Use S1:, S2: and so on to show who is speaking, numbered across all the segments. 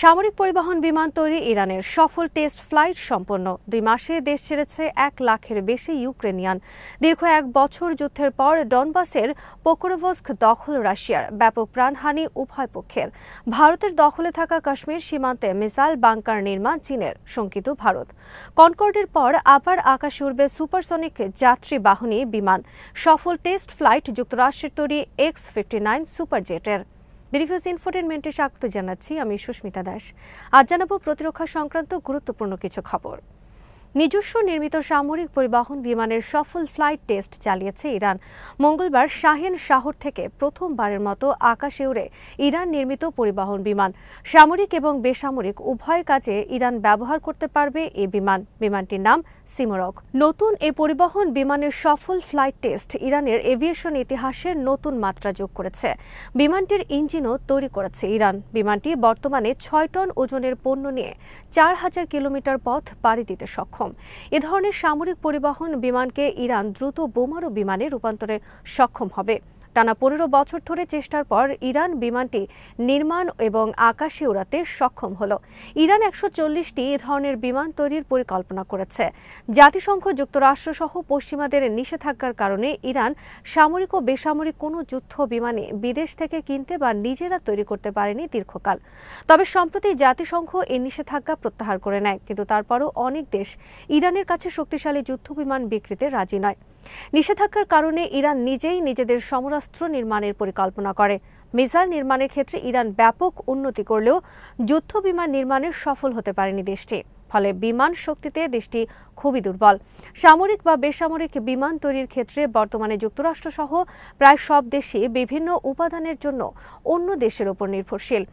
S1: সামরিক পরিবহন বিমান তৈরি ইরানের সফল টেস্ট ফ্লাইট সম্পন্ন। 2 মাসে দেশ ছেড়েছে 1 লাখের বেশি ইউক্রেনিয়ান। দীর্ঘ 1 বছর যুদ্ধের পর ডনবাসের পোকরোভস্ক দখল রাশিয়ার। ব্যাপক প্রাণহানি উভয় পক্ষের। ভারতের দখলে থাকা কাশ্মীর সীমান্তে মিসাইল বাংকার নির্মাণ চীনের, শঙ্কিত ভারত। কনকর্ডের পর আবার আকাশে উড়বে সুপারসনিক যাত্রী বাহনী বিমান। সফল টেস্ট ফ্লাইট যুক্তরাষ্ট্রের তৈরি X-59 সুপারজেটের। বিডিভিউজ ইনফোটেনমেন্টে স্বাগত জানাচ্ছি, আমি সুস্মিতা দাস। আজ জানাবো প্রতিরক্ষা সংক্রান্ত গুরুত্বপূর্ণ কিছু খবর। নিজস্ব নির্মিত সামরিক পরিবহন বিমানের সফল ফ্লাইট টেস্ট চালিয়েছে ইরান। মঙ্গলবার শাহিন শহর থেকে প্রথমবারের মতো আকাশে উড়ে ইরান নির্মিত পরিবহন বিমান। সামরিক এবং বেসামরিক উভয় কাজে ইরান ব্যবহার করতে পারবে এই বিমান। বিমানটির নাম সিমরক। নতুন এই পরিবহন বিমানের সফল ফ্লাইট টেস্ট ইরানের এভিয়েশন ইতিহাসের নতুন মাত্রা যোগ করেছে। বিমানটির ইঞ্জিনও তৈরি করেছে ইরান। বিমানটি বর্তমানে 6 টন ওজনের পণ্য নিয়ে 4000 কিলোমিটার পথ পাড়ি দিতে সক্ষম। এ ধরনের সামরিক পরিবহন বিমানকে ইরান দ্রুত বোমারু বিমানে রূপান্তরে সক্ষম হবে। টানা 15 বছর ধরে চেষ্টার পর ইরান বিমানটি নির্মাণ এবং আকাশে উড়াতে সক্ষম হলো। ইরান 140টি এ ধরনের বিমান তৈরির পরিকল্পনা করেছে। জাতিসংঘ, যুক্তরাষ্ট্র সহ পশ্চিমাদের নিষেধাজ্ঞার কারণে ইরান সামরিক ও বেসামরিক কোনো যুদ্ধ বিমানে বিদেশ থেকে কিনতে বা নিজেরা তৈরি করতে পারেনি দীর্ঘকাল। তবে সম্প্রতি জাতিসংঘ এই নিষেধাজ্ঞা প্রত্যাহার করে নেয়, কিন্তু তারপরও অনেক দেশ ইরানের কাছে শক্তিশালী যুদ্ধ বিমান বিক্রিতে রাজি নয়। নিষেধাজ্ঞার কারণে ইরান নিজেই নিজেদের সমরাস্ত্র নির্মাণের পরিকল্পনা করে। মিসাইল নির্মাণের ক্ষেত্রে ইরান ব্যাপক উন্নতি করলেও যুদ্ধ বিমান নির্মাণে সফল হতে পারেনি দেশটি। ফলে বিমান শক্তিতে দেশটি খুবই দুর্বল। সামরিক বা বেসামরিক বিমান তৈরির ক্ষেত্রে বর্তমানে যুক্তরাষ্ট্র সহ প্রায় সব দেশই বিভিন্ন উপাদানের জন্য অন্য দেশের উপর নির্ভরশীল।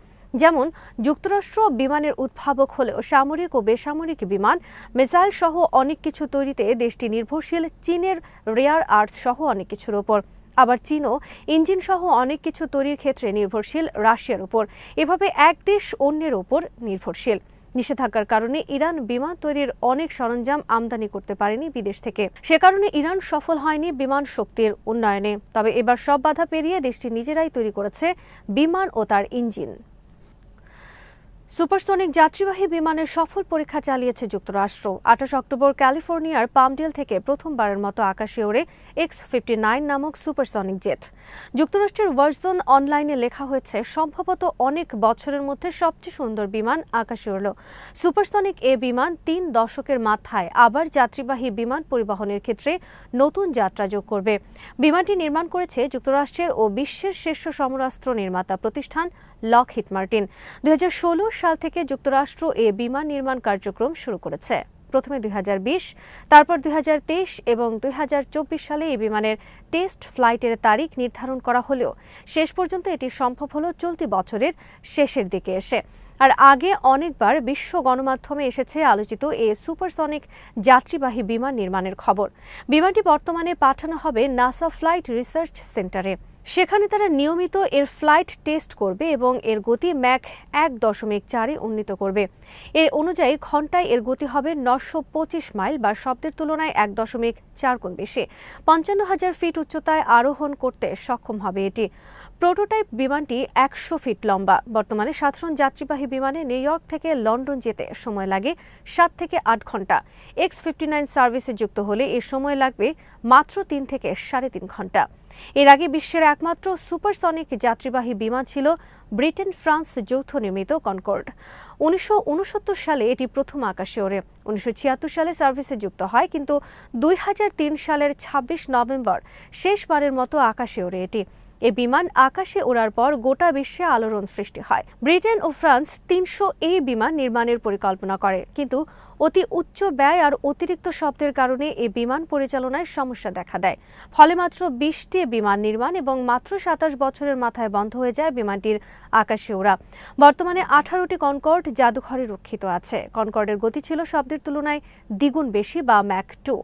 S1: যেমন যুক্তরাষ্ট্র বিমানের উদ্ভাবক হলেও সামরিক ও বেসামরিক বিমান, মিসাইল সহ অনেক কিছু তৈরিতে দেশটি নির্ভরশীল চীনের রেয়ার আর্থ সহ অনেক কিছুর ওপর। আবার চীনও ইঞ্জিন সহ অনেক কিছু তৈরির ক্ষেত্রে নির্ভরশীল রাশিয়ার উপর। এভাবে এক দেশ অন্যের উপর নির্ভরশীল। নিষেধাজ্ঞার কারণে ইরান বিমান তৈরির অনেক সরঞ্জাম আমদানি করতে পারেনি বিদেশ থেকে। সে কারণে ইরান সফল হয়নি বিমান শক্তির উন্নয়নে। তবে এবার সব বাধা পেরিয়ে দেশটি নিজেরাই তৈরি করেছে বিমান ও তার ইঞ্জিন। সুপারসনিক যাত্রীবাহী বিমানের সফল পরীক্ষা চালিয়েছে যুক্তরাষ্ট্র। 28 অক্টোবর ক্যালিফোর্নিয়ার পামডেল থেকে প্রথমবারের মতো আকাশে ওড়ে X-59 নামক সুপারসনিক জেট। যুক্তরাষ্ট্রের ভার্জন অনলাইনে লেখা হয়েছে, সম্ভবত অনেক বছরের মধ্যে সবচেয়ে সুন্দর বিমান আকাশে উড়ল। সুপারসনিক এ বিমান 3 দশকের মাথায় আবার যাত্রীবাহী বিমান পরিবহনের ক্ষেত্রে নতুন যাত্রা যোগ করবে। বিমানটি নির্মাণ করেছে যুক্তরাষ্ট্রের ও বিশ্বের শীর্ষ সমরাস্ত্র নির্মাতা প্রতিষ্ঠান লকহিড মার্টিন। 2016 সাল থেকে যুক্তরাষ্ট্র এ বিমান নির্মাণ কার্যক্রম শুরু করেছে। প্রথমে 2020, তারপর 2023 এবং 2024 সালে এই বিমানের টেস্ট ফ্লাইটের তারিখ নির্ধারণ করা হলেও শেষ পর্যন্ত এটি সম্ভব হলো চলতি বছরের শেষের দিকে এসে। আর আগে অনেকবার বিশ্ব গণমাধ্যমে এসেছে আলোচিত এই সুপারসনিক যাত্রীবাহী বিমান নির্মাণের খবর। বিমানটি বর্তমানে পাঠানো হবে নাসা ফ্লাইট রিসার্চ সেন্টারে। সেখানে তারা নিয়মিত এর ফ্লাইট টেস্ট করবে এবং এর গতি ম্যাক 1.4 উন্নীত করবে। এর অনুযায়ী ঘন্টায় এর গতি হবে 925 মাইল বা শব্দের তুলনায় 1.4 গুণ বেশি। 55,000 ফিট উচ্চতায় আরোহণ করতে সক্ষম হবে এটি। প্রোটোটাইপ বিমানটি 100 ফিট লম্বা। বর্তমানে সাধারণ যাত্রীবাহী বিমানে নিউ ইয়র্ক থেকে লন্ডন যেতে সময় লাগে 7 থেকে 8 ঘন্টা। X-59 সার্ভিসে যুক্ত হলে এর সময় লাগবে মাত্র 3 থেকে 3.5 ঘন্টা। এর আগে বিশ্বের একমাত্র সুপারসনিক যাত্রীবাহী বিমান ছিল ব্রিটেন ফ্রান্স যৌথ নির্মিত কনকর্ড। 1969 সালে এটি প্রথম আকাশে ওড়ে। 1976 সালে সার্ভিসে যুক্ত হয়, কিন্তু 2003 সালের 26 নভেম্বর শেষবারের মতো আকাশে ওড়ে এটি। এ বিমান আকাশে ওড়ার পর গোটা বিশ্বে আলোড়ন সৃষ্টি হয়। ব্রিটেন ও ফ্রান্স 300 এই বিমান নির্মাণের পরিকল্পনা করে, কিন্তু অতি উচ্চ ব্যয় আর অতিরিক্ত শব্দের কারণে এই বিমান পরিচালনায় সমস্যা দেখা দেয়। ফলে মাত্র 20টি বিমান নির্মাণ এবং মাত্র 27 বছরের মাথায় বন্ধ হয়ে যায় বিমানটির আকাশে ওড়া। বর্তমানে 18টি কনকর্ড জাদুঘরে রক্ষিত আছে। কনকর্ডের গতি ছিল শব্দের তুলনায় দ্বিগুণ বেশি বা ম্যাক 2।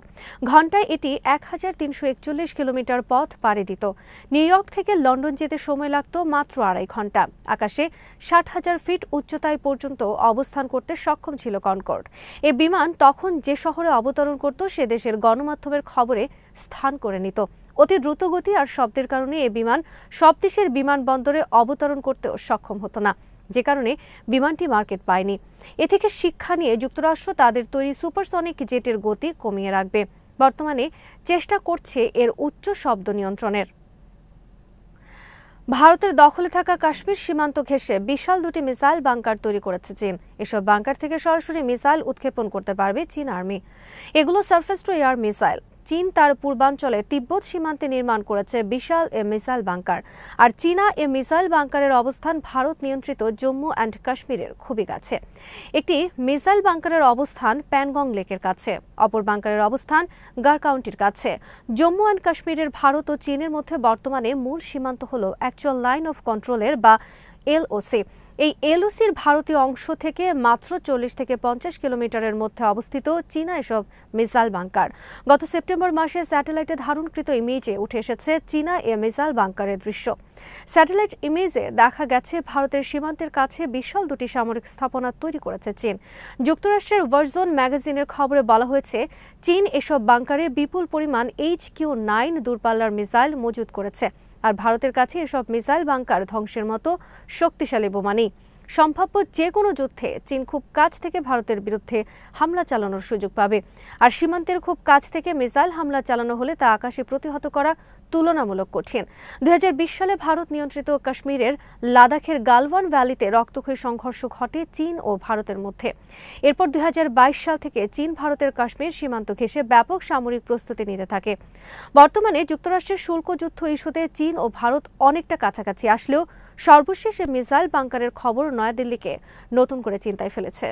S1: ঘন্টায় এটি 1341 কিলোমিটার পথ পাড়ি দিত। নিউ ইয়র্ক থেকে লন্ডন যেতে সময় লাগত মাত্র 2.5 ঘন্টা। আকাশে 60,000 ফিট উচ্চতায় পর্যন্ত অবস্থান করতে সক্ষম ছিল কনকর্ড। এ বিমান তখন যে শহরে অবতরণ করত সে দেশের গণমাধ্যমের খবরে স্থান করে নিত। অতি দ্রুতগতি আর শব্দের কারণে এ বিমান সব দেশের বিমানবন্দরে অবতরণ করতেও সক্ষম হতো না। যে কারণে বিমানটি মার্কেট পায়নি। এ থেকে শিক্ষা নিয়ে যুক্তরাষ্ট্র তাদের তৈরি সুপারসনিক জেটের গতি কমিয়ে রাখবে। বর্তমানে চেষ্টা করছে এর উচ্চ শব্দ নিয়ন্ত্রণের। ভারতের দখলে থাকা কাশ্মীর সীমান্ত ঘেঁষে বিশাল দুটি মিসাইল বাংকার তৈরি করেছে চীন। এসব বাংকার থেকে সরাসরি মিসাইল উৎক্ষেপণ করতে পারবে চীন আর্মি। এগুলো সারফেস টু এয়ার মিসাইল। চীন তার পূর্বাঞ্চলে তিব্বত সীমান্তে নির্মাণ করেছে বিশাল এ মিসাইল বাংকার। আর চীনা এ মিসাইল বাংকারের অবস্থান ভারত নিয়ন্ত্রিত জম্মু অ্যান্ড কাশ্মীরের খুবই কাছে। একটি মিসাইল বাংকারের অবস্থান প্যানগং লেকের কাছে, অপর বাংকারের অবস্থান গার কাউন্টির কাছে। জম্মু অ্যান্ড কাশ্মীরের ভারত ও চীনের মধ্যে বর্তমানে মূল সীমান্ত হল অ্যাকচুয়াল লাইন অফ কন্ট্রোলের বা এলওসি। এই এলওসির ভারতীয় অংশ থেকে মাত্র 40 থেকে 50 কিলোমিটারের মধ্যে অবস্থিত চীনা এসব মিসাইল বাংকার। গত সেপ্টেম্বর মাসে স্যাটেলাইটে ধারণকৃত ইমেজে উঠে এসেছে চীনা এ মিসাইল বাংকারের দৃশ্য। স্যাটেলাইট ইমেজে দেখা গেছে ভারতের সীমান্তের কাছে বিশাল দুটি সামরিক স্থাপনা তৈরি করেছে চীন। যুক্তরাষ্ট্রের ভার্জন ম্যাগাজিনের খবরে বলা হয়েছে, চীন এসব বাংকারে বিপুল পরিমাণ HQ-9 দূরপাল্লার মিসাইল মজুত করেছে। আর ভারতের কাছে এসব মিসাইল বাংকার ধ্বংসের মতো শক্তিশালী বোমা নেই। সম্ভাব্য যে কোনো যুদ্ধে চীন খুব কাছ থেকে ভারতের বিরুদ্ধে হামলা চালানোর সুযোগ পাবে। আর সীমান্তের খুব কাছ থেকে মিসাইল হামলা চালানো হলে তা আকাশে প্রতিহত করা তুলনামূলক কঠিন। 2020 সালে ভারত নিয়ন্ত্রিত কাশ্মীরের লাদাখের গালওয়ান ভ্যালিতে রক্তক্ষয়ী সংঘর্ষ ঘটে চীন ও ভারতের মধ্যে। এরপর 2022 সাল থেকে চীন ভারতের কাশ্মীর সীমান্ত ঘেঁষে ব্যাপক সামরিক প্রস্তুতি নিতে থাকে। বর্তমানে যুক্তরাষ্ট্রের শুল্ক যুদ্ধ ইস্যুতে চীন ও ভারত অনেকটা কাছাকাছি আসলেও সর্বশেষ মিসাইল বাংকারের খবর নয়াদিল্লিকে নতুন করে চিন্তায় ফেলেছে।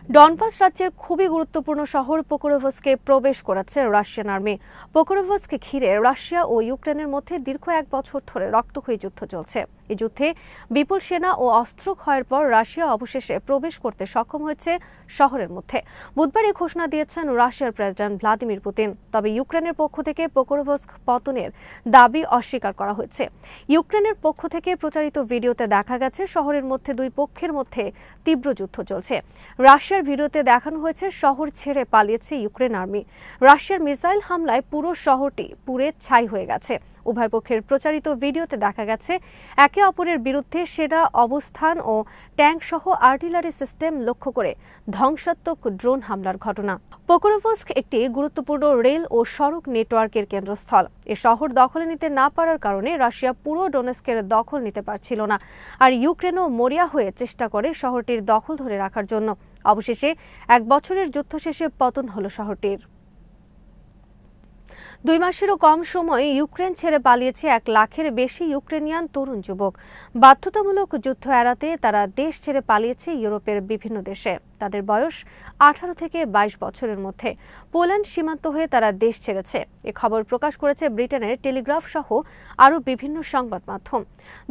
S1: ডনবাস রাজ্যের খুবই গুরুত্বপূর্ণ শহর পোকরোভস্কে প্রবেশ করেছে রাশিয়ান আর্মি। পোকরোভস্কে ঘিরে রাশিয়া ও ইউক্রেনের মধ্যে দীর্ঘ 1 বছর ধরে রক্তক্ষয়ী যুদ্ধ চলছে। এই যুদ্ধে বিপুল সেনা ও অস্ত্র ক্ষয়ের পর রাশিয়া অবশেষে প্রবেশ করতে সক্ষম হয়েছে শহরের মধ্যে। বুধবার এই ঘোষণা দিয়েছেন রাশিয়ার প্রেসিডেন্ট ভ্লাদিমির পুতিন। তবে ইউক্রেনের পক্ষ থেকে পোকরোভস্ক পতনের দাবি অস্বীকার করা হয়েছে। ইউক্রেনের পক্ষ থেকে প্রচারিত ভিডিওতে দেখা গেছে শহরের মধ্যে দুই পক্ষের মধ্যে তীব্র যুদ্ধ চলছে। রাশিয়ার ভিডিওতে দেখানো হয়েছে শহর ছেড়ে পালিয়েছে ইউক্রেন আর্মি। রাশিয়ার মিসাইল হামলায় পুরো শহরটি পুড়ে ছাই হয়ে গেছে। উভয় পক্ষের প্রচারিত ভিডিওতে দেখা গেছে একে অপরের বিরুদ্ধে সেনা অবস্থান ও ট্যাঙ্ক সহ আর্টিলারি সিস্টেম লক্ষ্য করে ধ্বংসাত্মক ড্রোন হামলার ঘটনা। পোকরোভস্ক একটি গুরুত্বপূর্ণ রেল ও সড়ক নেটওয়ার্কের কেন্দ্রস্থল। এ শহর দখলে নিতে না পারার কারণে রাশিয়া পুরো ডোনেস্কের দখল নিতে পারছিল না। আর ইউক্রেনও মরিয়া হয়ে চেষ্টা করে শহরটির দখল ধরে রাখার জন্য। অবশেষে 1 বছরের যুদ্ধ শেষে পতন হলো শহরটির। 2 মাসেরও কম সময়ে ইউক্রেন ছেড়ে পালিয়েছে 1 লাখের বেশি ইউক্রেনিয়ান তরুণ যুবক। বাধ্যতামূলক যুদ্ধ এড়াতে তারা দেশ ছেড়ে পালিয়েছে ইউরোপের বিভিন্ন দেশে। তাদের বয়স 18 থেকে 22 বছরের মধ্যে। পোল্যান্ড সীমান্ত হয়ে তারা দেশ ছেড়েছে। এ খবর প্রকাশ করেছে ব্রিটেনের টেলিগ্রাফ সহ আরও বিভিন্ন সংবাদ মাধ্যম।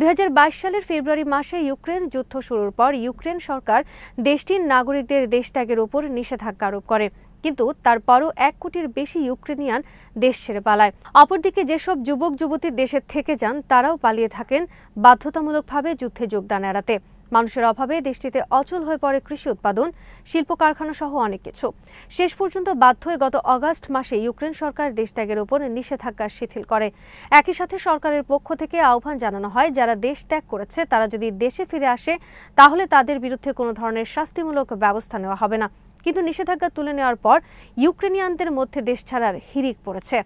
S1: 2022 সালের ফেব্রুয়ারি মাসে ইউক্রেন যুদ্ধ শুরুর পর ইউক্রেন সরকার দেশটির নাগরিকদের দেশ ত্যাগের উপর নিষেধাজ্ঞা আরোপ করে। কিন্তু তারপরও 1 কোটির বেশি ইউক্রেনিয়ান দেশ ছেড়ে পালায়। অপরদিকে যেসব যুবক যুবতী দেশে থেকে যান তারাও পালিয়ে থাকেন বাধ্যতামূলকভাবে যুদ্ধে যোগদান এড়াতে। মানুষের অভাবে দেশটিতে অচল হয়ে পড়ে কৃষি উৎপাদন, শিল্প কারখানা সহ অনেক কিছু। শেষ পর্যন্ত বাধ্য হয়ে গত অগাস্ট মাসে ইউক্রেন সরকার দেশ ত্যাগের উপর নিষেধাজ্ঞা শিথিল করে। একই সাথে সরকারের পক্ষ থেকে আহ্বান জানানো হয়, যারা দেশ ত্যাগ করেছে তারা যদি দেশে ফিরে আসে তাহলে তাদের বিরুদ্ধে কোনো ধরনের শাস্তিমূলক ব্যবস্থা নেওয়া হবে না। কিন্তু নিষেধাজ্ঞা তুলে নেওয়ার পর ইউক্রেনিয়ানদের মধ্যে দেশ ছাড়ার হিড়িক পড়েছে।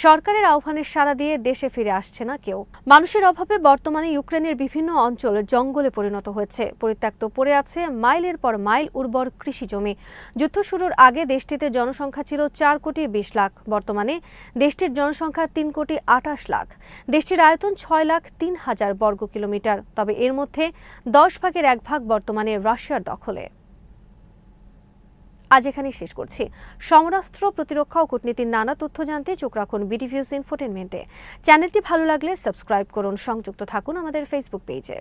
S1: সরকারের আহ্বানের সাড়া দিয়ে দেশে ফিরে আসছে না কেউ। মানুষের অভাবে বর্তমানে ইউক্রেনের বিভিন্ন অঞ্চল জঙ্গলে পরিণত হয়েছে। পরিত্যক্ত পড়ে আছে মাইলের পর মাইল উর্বর কৃষি জমি। যুদ্ধ শুরুর আগে দেশটিতে জনসংখ্যা ছিল 4 কোটি 20 লাখ। বর্তমানে দেশটির জনসংখ্যা 3 কোটি 28 লাখ। দেশটির আয়তন 6 লাখ 3 হাজার বর্গ কিলোমিটার। তবে এর মধ্যে 10 ভাগের 1 ভাগ বর্তমানে রাশিয়ার দখলে। আজ এখানেই শেষ করছি। সমরাস্ত্র, প্রতিরক্ষা ও কূটনীতির নানা তথ্য জানতে চোখ রাখুন বিডিভিউজ ইনফোটেনমেন্টে। চ্যানেলটি ভালো লাগলে সাবস্ক্রাইব করুন। সংযুক্ত থাকুন আমাদের ফেসবুক পেজে।